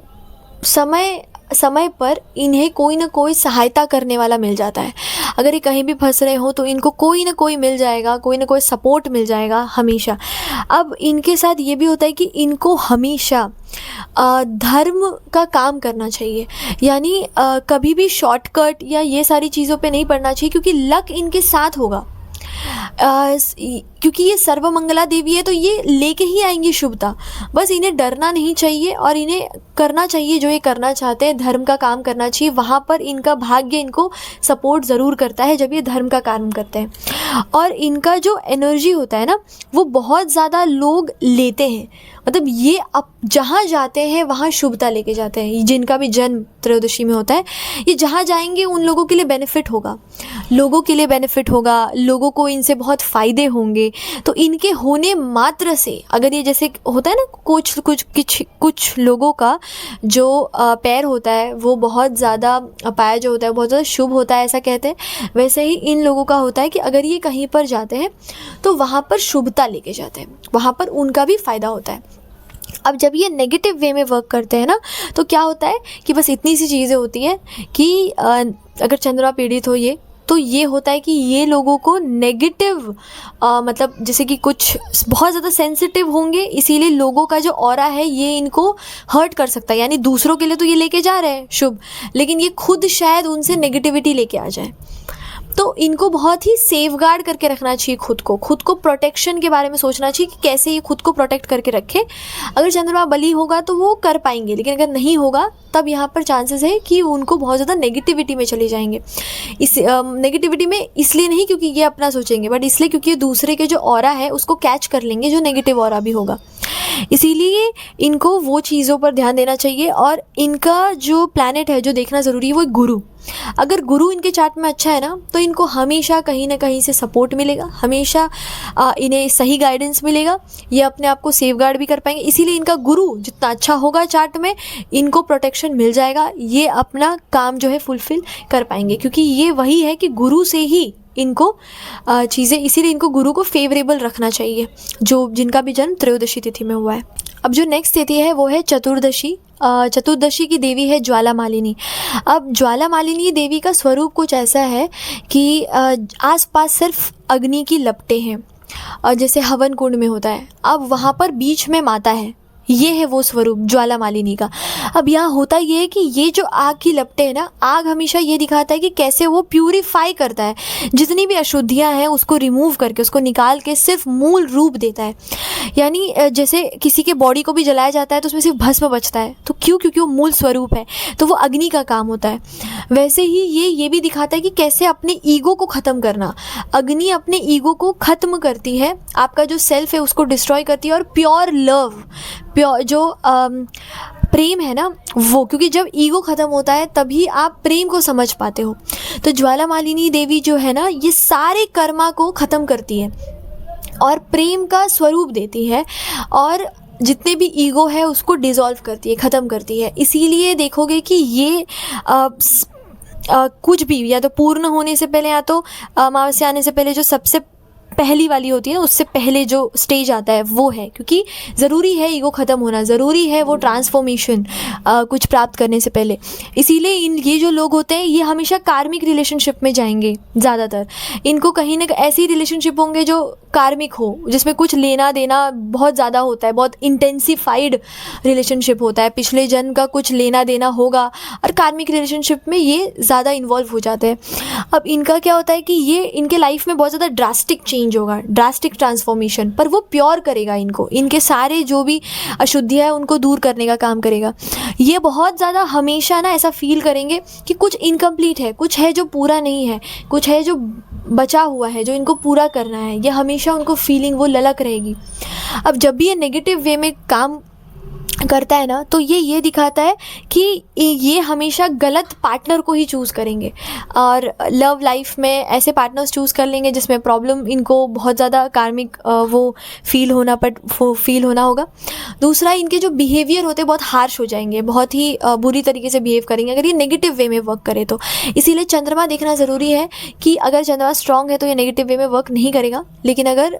समय पर इन्हें कोई ना कोई सहायता करने वाला मिल जाता है। अगर ये कहीं भी फंस रहे हो तो इनको कोई ना कोई मिल जाएगा, कोई ना कोई सपोर्ट मिल जाएगा हमेशा। अब इनके साथ ये भी होता है कि इनको हमेशा धर्म का काम करना चाहिए, यानी कभी भी शॉर्टकट या ये सारी चीज़ों पे नहीं पड़ना चाहिए, क्योंकि लक इनके साथ होगा। क्योंकि ये सर्वमंगला देवी है तो ये लेके ही आएंगी शुभता। बस इन्हें डरना नहीं चाहिए और इन्हें करना चाहिए जो ये करना चाहते हैं, धर्म का काम करना चाहिए। वहाँ पर इनका भाग्य इनको सपोर्ट ज़रूर करता है जब ये धर्म का काम करते हैं। और इनका जो एनर्जी होता है ना, वो बहुत ज़्यादा लोग लेते हैं, मतलब ये अब जहाँ जाते हैं वहाँ शुभता लेके जाते हैं। जिनका भी जन्म त्रयोदशी में होता है, ये जहाँ जाएंगे उन लोगों के लिए बेनिफिट होगा, लोगों के लिए बेनिफिट होगा, लोगों को इनसे बहुत फ़ायदे होंगे। तो इनके होने मात्र से, अगर ये जैसे होता है ना कुछ लोगों का जो पैर होता है वो बहुत ज़्यादा, पाया जो होता है बहुत ज़्यादा शुभ होता है ऐसा कहते हैं, वैसे ही इन लोगों का होता है कि अगर ये कहीं पर जाते हैं तो वहाँ पर शुभता लेके जाते हैं, वहाँ पर उनका भी फ़ायदा होता है। अब जब ये नेगेटिव वे में वर्क करते हैं ना, तो क्या होता है कि बस इतनी सी चीज़ें होती हैं कि अगर चंद्रमा पीड़ित हो ये, तो ये होता है कि ये लोगों को नेगेटिव मतलब जैसे कि कुछ बहुत ज़्यादा सेंसिटिव होंगे, इसीलिए लोगों का जो ऑरा है ये इनको हर्ट कर सकता है। यानी दूसरों के लिए तो ये लेके जा रहे हैं शुभ, लेकिन ये खुद शायद उनसे नेगेटिविटी लेके आ जाए। तो इनको बहुत ही सेफगार्ड करके रखना चाहिए खुद को प्रोटेक्शन के बारे में सोचना चाहिए कि कैसे ये खुद को प्रोटेक्ट करके रखे। अगर चंद्रमा बली होगा तो वो कर पाएंगे, लेकिन अगर नहीं होगा तब यहाँ पर चांसेस है कि उनको बहुत ज़्यादा नेगेटिविटी में चले जाएंगे। इस नेगेटिविटी में इसलिए नहीं क्योंकि ये अपना सोचेंगे, बट इसलिए क्योंकि ये दूसरे के जो ऑरा है उसको कैच कर लेंगे, जो नेगेटिव ऑरा भी होगा। इसीलिए इनको वो चीज़ों पर ध्यान देना चाहिए। और इनका जो प्लैनेट है जो देखना ज़रूरी है वो गुरु। अगर गुरु इनके चार्ट में अच्छा है ना तो इनको हमेशा कहीं ना कहीं से सपोर्ट मिलेगा, हमेशा इन्हें सही गाइडेंस मिलेगा, ये अपने आप को सेफगार्ड भी कर पाएंगे। इसीलिए इनका गुरु जितना अच्छा होगा चार्ट में इनको प्रोटेक्शन मिल जाएगा, ये अपना काम जो है फुलफ़िल कर पाएंगे, क्योंकि ये वही है कि गुरु से ही इनको चीज़ें, इसीलिए इनको गुरु को फेवरेबल रखना चाहिए जो जिनका भी जन्म त्रयोदशी तिथि में हुआ है। अब जो नेक्स्ट तिथि है वो है चतुर्दशी। चतुर्दशी की देवी है ज्वाला मालिनी। अब ज्वाला मालिनी देवी का स्वरूप कुछ ऐसा है कि आसपास सिर्फ अग्नि की लपटें हैं, जैसे हवन कुंड में होता है। अब वहाँ पर बीच में माता है, ये है वो स्वरूप ज्वाला मालिनी का। अब यहाँ होता ये है कि ये जो आग की लपटें है ना, आग हमेशा ये दिखाता है कि कैसे वो प्यूरिफाई करता है, जितनी भी अशुद्धियाँ हैं उसको रिमूव करके, उसको निकाल के सिर्फ मूल रूप देता है। यानी जैसे किसी के बॉडी को भी जलाया जाता है तो उसमें सिर्फ भस्म बचता है, तो क्यों? क्योंकि वो मूल स्वरूप है, तो वो अग्नि का काम होता है। वैसे ही ये भी दिखाता है कि कैसे अपने ईगो को ख़त्म करना। अग्नि अपने ईगो को ख़त्म करती है, आपका जो सेल्फ है उसको डिस्ट्रॉय करती है, और प्योर लव, प्योर जो प्रेम है ना वो, क्योंकि जब ईगो ख़त्म होता है तभी आप प्रेम को समझ पाते हो। तो ज्वाला मालिनी देवी जो है ना, ये सारे कर्मा को ख़त्म करती है और प्रेम का स्वरूप देती है, और जितने भी ईगो है उसको डिज़ोल्व करती है, ख़त्म करती है। इसीलिए देखोगे कि ये कुछ भी, या तो पूर्ण होने से पहले या तो अमावस्या आने से पहले जो सबसे पहली वाली होती है, उससे पहले जो स्टेज आता है वो है, क्योंकि ज़रूरी है ईगो ख़त्म होना, ज़रूरी है वो ट्रांसफॉर्मेशन कुछ प्राप्त करने से पहले। इसीलिए ये जो लोग होते हैं ये हमेशा कार्मिक रिलेशनशिप में जाएंगे ज़्यादातर। इनको कहीं ना ऐसी रिलेशनशिप होंगे जो कार्मिक हो, जिसमें कुछ लेना देना बहुत ज़्यादा होता है, बहुत इंटेंसिफाइड रिलेशनशिप होता है, पिछले जन्म का कुछ लेना देना होगा, और कार्मिक रिलेशनशिप में ये ज़्यादा इन्वॉल्व हो जाते हैं। अब इनका क्या होता है कि ये इनके लाइफ में बहुत ज़्यादा ड्रास्टिक चेंज होगा, ड्रास्टिक ट्रांसफॉर्मेशन, पर वो प्योर करेगा इनको, इनके सारे जो भी अशुद्धियाँ है उनको दूर करने का काम करेगा। ये बहुत ज़्यादा हमेशा ना ऐसा फील करेंगे कि कुछ इनकम्प्लीट है, कुछ है जो पूरा नहीं है, कुछ है जो बचा हुआ है जो इनको पूरा करना है। ये हमेशा उनको फीलिंग वो ललक रहेगी। अब जब भी ये नेगेटिव वे में काम करता है ना, तो ये दिखाता है कि ये हमेशा गलत पार्टनर को ही चूज़ करेंगे, और लव लाइफ में ऐसे पार्टनर्स चूज़ कर लेंगे जिसमें प्रॉब्लम इनको बहुत ज़्यादा कार्मिक वो फील होना होगा। दूसरा, इनके जो बिहेवियर होते हैं बहुत हार्श हो जाएंगे, बहुत ही बुरी तरीके से बिहेव करेंगे अगर ये नेगेटिव वे में वर्क करे तो। इसीलिए चंद्रमा देखना ज़रूरी है कि अगर चंद्रमा स्ट्रांग है तो ये नेगेटिव वे में वर्क नहीं करेगा, लेकिन अगर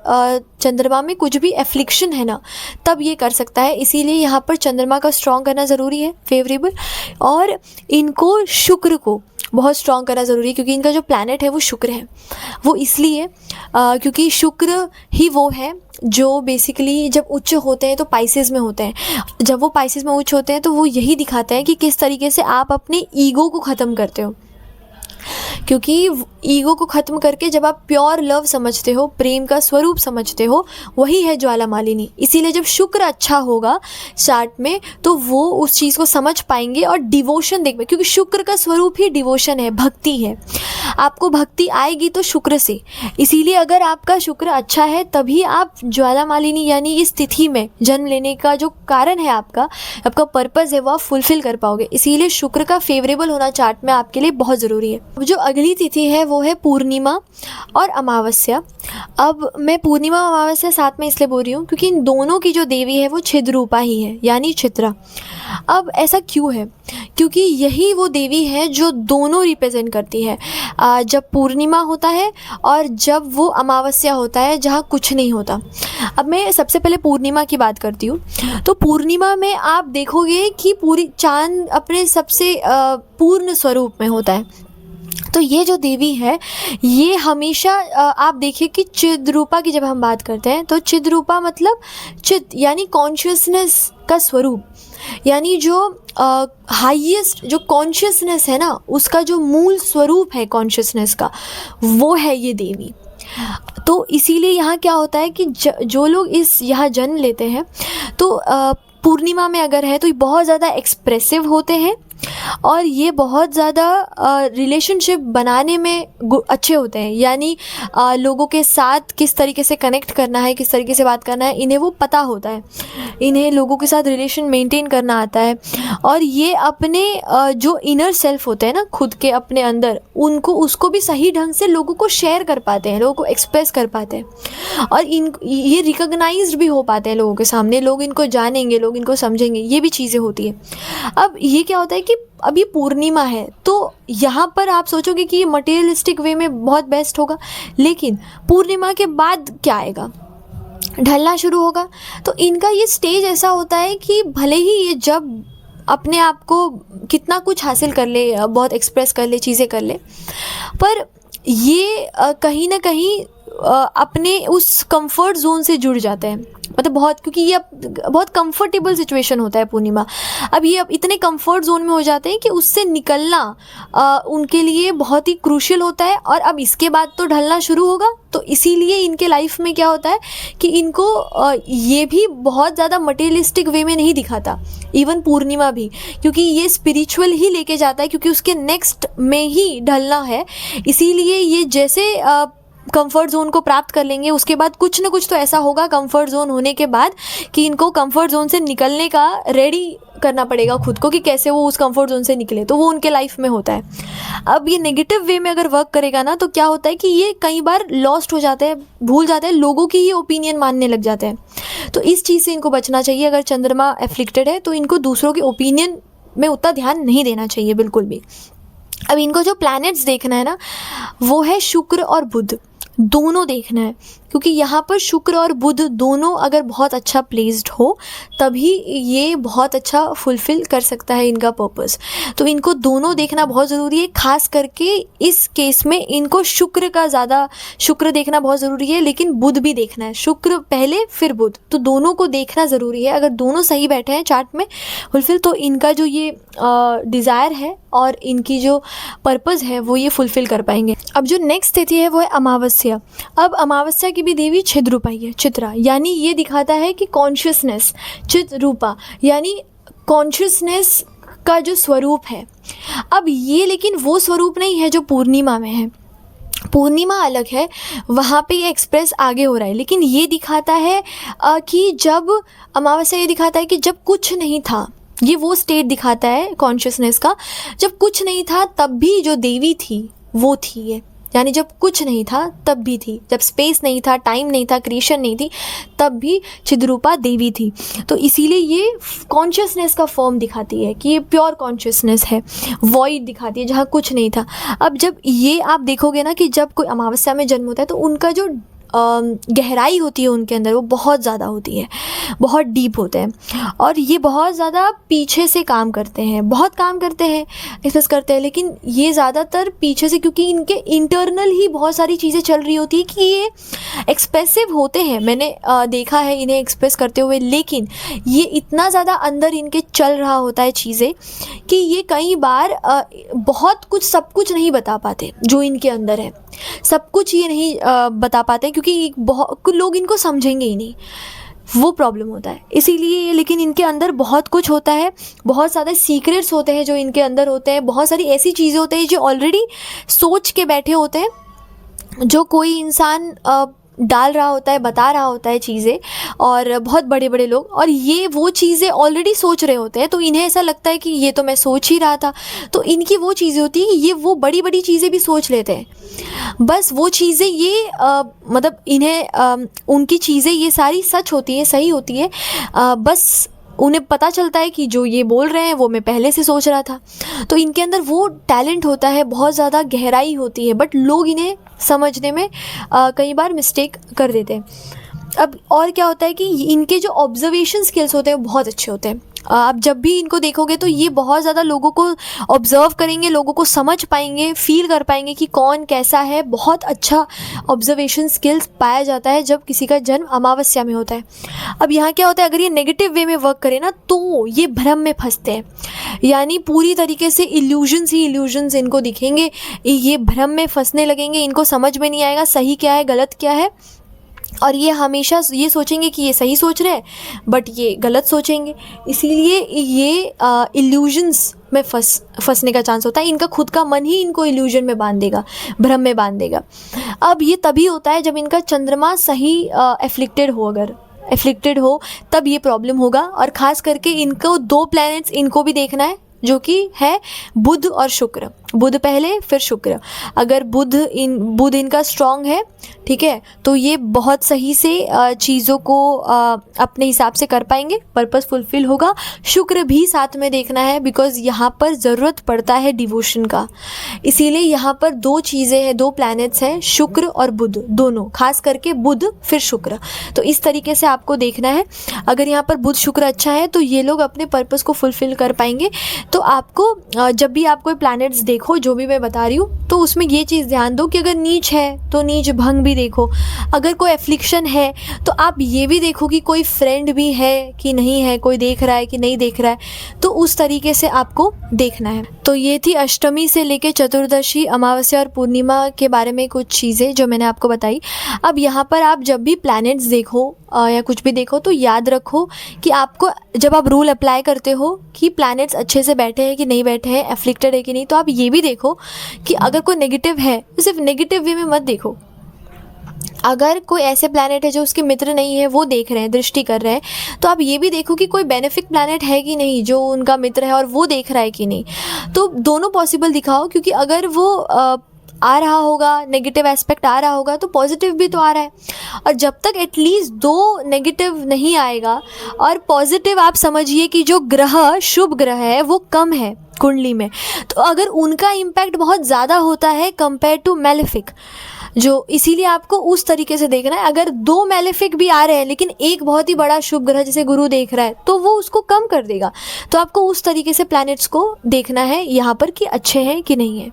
चंद्रमा में कुछ भी एफ्लिक्शन है ना तब ये कर सकता है। इसीलिए यहाँ पर चंद्रमा का स्ट्रॉन्ग करना ज़रूरी है, फेवरेबल। और इनको शुक्र को बहुत स्ट्रॉन्ग करना ज़रूरी है, क्योंकि इनका जो प्लैनेट है वो शुक्र है। वो इसलिए क्योंकि शुक्र ही वो है जो बेसिकली जब उच्च होते हैं तो पाइसेस में होते हैं। जब वो पाइसेस में उच्च होते हैं तो वो यही दिखाता है कि किस तरीके से आप अपने ईगो को ख़त्म करते हो, क्योंकि ईगो को ख़त्म करके जब आप प्योर लव समझते हो, प्रेम का स्वरूप समझते हो, वही है ज्वाला मालिनी। इसीलिए जब शुक्र अच्छा होगा चार्ट में तो वो उस चीज़ को समझ पाएंगे और डिवोशन देख पाएंगे, क्योंकि शुक्र का स्वरूप ही डिवोशन है, भक्ति है। आपको भक्ति आएगी तो शुक्र से। इसीलिए अगर आपका शुक्र अच्छा है तभी आप ज्वाला मालिनी यानी इस तिथि में जन्म लेने का जो कारण है, आपका पर्पज़ है, वो आप फुलफ़िल कर पाओगे। इसीलिए शुक्र का फेवरेबल होना चार्ट में आपके लिए बहुत ज़रूरी है। अब जो अगली तिथि है वो है पूर्णिमा और अमावस्या। अब मैं पूर्णिमा अमावस्या साथ में इसलिए बोल रही हूँ क्योंकि इन दोनों की जो देवी है वो छिद्रूपा ही है, यानी चित्रा। अब ऐसा क्यों है? क्योंकि यही वो देवी है जो दोनों रिप्रेजेंट करती है, जब पूर्णिमा होता है और जब वो अमावस्या होता है जहाँ कुछ नहीं होता। अब मैं सबसे पहले पूर्णिमा की बात करती हूँ। तो पूर्णिमा में आप देखोगे कि पूरी चांद अपने सबसे पूर्ण स्वरूप में होता है। तो ये जो देवी है ये हमेशा आप देखिए कि चिद्रूपा की जब हम बात करते हैं तो चिद्रूपा मतलब चित यानी कॉन्शियसनेस का स्वरूप, यानी जो हाईएस्ट जो कॉन्शियसनेस है ना उसका जो मूल स्वरूप है कॉन्शियसनेस का, वो है ये देवी। तो इसीलिए यहाँ क्या होता है कि जो लोग इस यहाँ जन्म लेते हैं तो पूर्णिमा में अगर है तो ये बहुत ज़्यादा एक्सप्रेसिव होते हैं और ये बहुत ज़्यादा रिलेशनशिप बनाने में अच्छे होते हैं, यानी लोगों के साथ किस तरीके से कनेक्ट करना है, किस तरीके से बात करना है, इन्हें वो पता होता है, इन्हें लोगों के साथ रिलेशन मेंटेन करना आता है। और ये अपने जो इनर सेल्फ होते हैं ना खुद के अपने अंदर, उसको भी सही ढंग से लोगों को शेयर कर पाते हैं, लोगों को एक्सप्रेस कर पाते हैं और ये रिकॉग्नाइज्ड भी हो पाते हैं लोगों के सामने, लोग इनको जानेंगे, लोग इनको समझेंगे, ये भी चीज़ें होती है। अब ये क्या होता है कि अब ये पूर्णिमा है तो यहाँ पर आप सोचोगे कि ये मटेरियलिस्टिक वे में बहुत बेस्ट होगा, लेकिन पूर्णिमा के बाद क्या आएगा, ढलना शुरू होगा। तो इनका ये स्टेज ऐसा होता है कि भले ही ये जब अपने आप को कितना कुछ हासिल कर ले, बहुत एक्सप्रेस कर ले, चीज़ें कर ले, पर ये कहीं ना कहीं अपने उस कंफर्ट जोन से जुड़ जाते हैं, मतलब बहुत, क्योंकि ये बहुत कंफर्टेबल सिचुएशन होता है पूर्णिमा। अब ये इतने कंफर्ट जोन में हो जाते हैं कि उससे निकलना उनके लिए बहुत ही क्रूशियल होता है। और अब इसके बाद तो ढलना शुरू होगा, तो इसीलिए इनके लाइफ में क्या होता है कि इनको ये भी बहुत ज़्यादा मटेरियलिस्टिक वे में नहीं दिखाता, इवन पूर्णिमा भी, क्योंकि ये स्पिरिचुअल ही लेके जाता है, क्योंकि उसके नेक्स्ट में ही ढलना है। इसीलिए ये जैसे कंफर्ट जोन को प्राप्त कर लेंगे, उसके बाद कुछ ना कुछ तो ऐसा होगा कंफर्ट जोन होने के बाद कि इनको कंफर्ट जोन से निकलने का रेडी करना पड़ेगा खुद को, कि कैसे वो उस कंफर्ट जोन से निकले, तो वो उनके लाइफ में होता है। अब ये नेगेटिव वे में अगर वर्क करेगा ना तो क्या होता है कि ये कई बार लॉस्ट हो जाते हैं, भूल जाते हैं, लोगों की ही ओपिनियन मानने लग जाते हैं। तो इस चीज़ से इनको बचना चाहिए। अगर चंद्रमा एफ्लिक्टेड है तो इनको दूसरों के ओपिनियन में उतना ध्यान नहीं देना चाहिए बिल्कुल भी। अब इनको जो प्लैनेट्स देखना है ना वो है शुक्र और बुध, दोनों देखना है, क्योंकि यहाँ पर शुक्र और बुध दोनों अगर बहुत अच्छा प्लेस्ड हो तभी ये बहुत अच्छा फुलफ़िल कर सकता है इनका पर्पस। तो इनको दोनों देखना बहुत ज़रूरी है, ख़ास करके इस केस में इनको शुक्र देखना बहुत ज़रूरी है, लेकिन बुध भी देखना है, शुक्र पहले फिर बुध, तो दोनों को देखना ज़रूरी है। अगर दोनों सही बैठे हैं चार्ट में फुलफ़िल, तो इनका जो ये डिज़ायर है और इनकी जो पर्पज़ है वो ये फुलफ़िल कर पाएंगे। अब जो नेक्स्ट तिथि है वो है अमावस्या। अब अमावस्या की भी देवी चिद्रूपा ही है, चित्रा, यानी ये दिखाता है कि कॉन्शियसनेस, चिद्रूपा यानी कॉन्शियसनेस का जो स्वरूप है। अब ये लेकिन वो स्वरूप नहीं है जो पूर्णिमा में है, पूर्णिमा अलग है, वहाँ पे ये एक्सप्रेस आगे हो रहा है, लेकिन ये दिखाता है कि जब अमावस्या ये दिखाता है कि जब कुछ नहीं था, ये वो स्टेट दिखाता है कॉन्शियसनेस का, जब कुछ नहीं था तब भी जो देवी थी वो थी ये, यानी जब कुछ नहीं था तब भी थी, जब स्पेस नहीं था, टाइम नहीं था, क्रिएशन नहीं थी, तब भी चिद्रूपा देवी थी। तो इसीलिए ये कॉन्शियसनेस का फॉर्म दिखाती है कि ये प्योर कॉन्शियसनेस है, वॉइड दिखाती है जहाँ कुछ नहीं था। अब जब ये आप देखोगे ना कि जब कोई अमावस्या में जन्म होता है तो उनका जो गहराई होती है उनके अंदर वो बहुत ज़्यादा होती है, बहुत डीप होते हैं, और ये बहुत ज़्यादा पीछे से काम करते हैं, बहुत काम करते हैं, एक्सप्रेस करते हैं, लेकिन ये ज़्यादातर पीछे से, क्योंकि इनके इंटरनल ही बहुत सारी चीज़ें चल रही होती है कि ये एक्सप्रेसिव होते हैं, मैंने देखा है इन्हें एक्सप्रेस करते हुए, लेकिन ये इतना ज़्यादा अंदर इनके चल रहा होता है चीज़ें कि ये कई बार बहुत कुछ, सब कुछ नहीं बता पाते जो इनके अंदर है, सब कुछ ये नहीं बता पाते, क्योंकि बहुत लोग इनको समझेंगे ही नहीं, वो प्रॉब्लम होता है इसीलिए। लेकिन इनके अंदर बहुत कुछ होता है, बहुत सारे सीक्रेट्स होते हैं जो इनके अंदर होते हैं, बहुत सारी ऐसी चीज़ें होती हैं जो ऑलरेडी सोच के बैठे होते हैं, जो कोई इंसान डाल रहा होता है, बता रहा होता है चीज़ें, और बहुत बड़े बड़े लोग, और ये वो चीज़ें ऑलरेडी सोच रहे होते हैं, तो इन्हें ऐसा लगता है कि ये तो मैं सोच ही रहा था। तो इनकी वो चीज़ें होती है कि ये वो बड़ी बड़ी चीज़ें भी सोच लेते हैं, बस वो चीज़ें ये मतलब इन्हें उनकी चीज़ें ये सारी सच होती है, सही होती है, बस उन्हें पता चलता है कि जो ये बोल रहे हैं वो मैं पहले से सोच रहा था। तो इनके अंदर वो टैलेंट होता है, बहुत ज़्यादा गहराई होती है, बट लोग इन्हें समझने में कई बार मिस्टेक कर देते हैं। अब और क्या होता है कि इनके जो ऑब्जर्वेशन स्किल्स होते हैं वो बहुत अच्छे होते हैं, आप जब भी इनको देखोगे तो ये बहुत ज़्यादा लोगों को ऑब्ज़र्व करेंगे, लोगों को समझ पाएंगे, फील कर पाएंगे कि कौन कैसा है। बहुत अच्छा ऑब्जर्वेशन स्किल्स पाया जाता है जब किसी का जन्म अमावस्या में होता है। अब यहाँ क्या होता है, अगर ये नेगेटिव वे में वर्क करे ना तो ये भ्रम में फंसते हैं, यानी पूरी तरीके से इल्यूजन्स ही इल्यूजन्स इनको दिखेंगे, ये भ्रम में फंसने लगेंगे, इनको समझ में नहीं आएगा सही क्या है गलत क्या है, और ये हमेशा ये सोचेंगे कि ये सही सोच रहे हैं बट ये गलत सोचेंगे। इसीलिए ये इल्यूजन्स में फंसने का चांस होता है। इनका खुद का मन ही इनको इल्यूजन में बांध देगा, भ्रम में बांध देगा। अब ये तभी होता है जब इनका चंद्रमा सही एफ्लिक्टेड हो, अगर एफ्लिक्टेड हो तब ये प्रॉब्लम होगा। और ख़ास करके इनको 2 प्लैनेट्स इनको भी देखना है जो कि है बुध और शुक्र। बुध पहले फिर शुक्र। अगर बुध इनका स्ट्रॉन्ग है, ठीक है, तो ये बहुत सही से चीज़ों को अपने हिसाब से कर पाएंगे, पर्पस फुलफिल होगा। शुक्र भी साथ में देखना है बिकॉज़ यहाँ पर ज़रूरत पड़ता है डिवोशन का। इसीलिए यहाँ पर 2 चीज़ें हैं, 2 प्लैनेट्स हैं, शुक्र और बुध, दोनों, खास करके बुध फिर शुक्र। तो इस तरीके से आपको देखना है। अगर यहाँ पर बुध शुक्र अच्छा है तो ये लोग अपने पर्पस को फुलफिल कर पाएंगे। तो आपको जब भी आप कोई प्लैनेट्स देखो, जो भी मैं बता रही हूँ, तो उसमें ये चीज़ ध्यान दो कि अगर नीच है तो नीच भंग भी देखो। अगर कोई एफ्लिक्शन है तो आप ये भी देखो कि कोई फ्रेंड भी है कि नहीं है, कोई देख रहा है कि नहीं देख रहा है, तो उस तरीके से आपको देखना है। तो ये थी अष्टमी से लेके चतुर्दशी, अमावस्या और पूर्णिमा के बारे में कुछ चीज़ें जो मैंने आपको बताई। अब यहाँ पर आप जब भी प्लैनेट्स देखो या कुछ भी देखो तो याद रखो कि आपको जब आप रूल अप्लाई करते हो कि प्लैनेट्स अच्छे से बैठे हैं कि नहीं बैठे हैं, एफ्लिक्टेड है कि नहीं, तो आप ये भी देखो कि अगर कोई नेगेटिव है तो सिर्फ नेगेटिव वे में मत देखो। अगर कोई ऐसे प्लैनेट है जो उसके मित्र नहीं है, वो देख रहे हैं, दृष्टि कर रहे हैं, तो आप ये भी देखो कि कोई बेनिफिक प्लैनेट है कि नहीं जो उनका मित्र है और वो देख रहा है कि नहीं। तो दोनों पॉसिबल दिखाओ, क्योंकि अगर वो आ रहा होगा, नेगेटिव एस्पेक्ट आ रहा होगा, तो पॉजिटिव भी तो आ रहा है। और जब तक एटलीस्ट 2 नेगेटिव नहीं आएगा और पॉजिटिव, आप समझिए कि जो ग्रह शुभ ग्रह है वो कम है कुंडली में, तो अगर उनका इम्पैक्ट बहुत ज़्यादा होता है कंपेयर टू मैलेफिक, जो इसीलिए आपको उस तरीके से देखना है। अगर 2 मैलेफिक भी आ रहे हैं लेकिन एक बहुत ही बड़ा शुभ ग्रह जैसे गुरु देख रहा है तो वो उसको कम कर देगा। तो आपको उस तरीके से प्लैनेट्स को देखना है यहाँ पर कि अच्छे हैं कि नहीं है।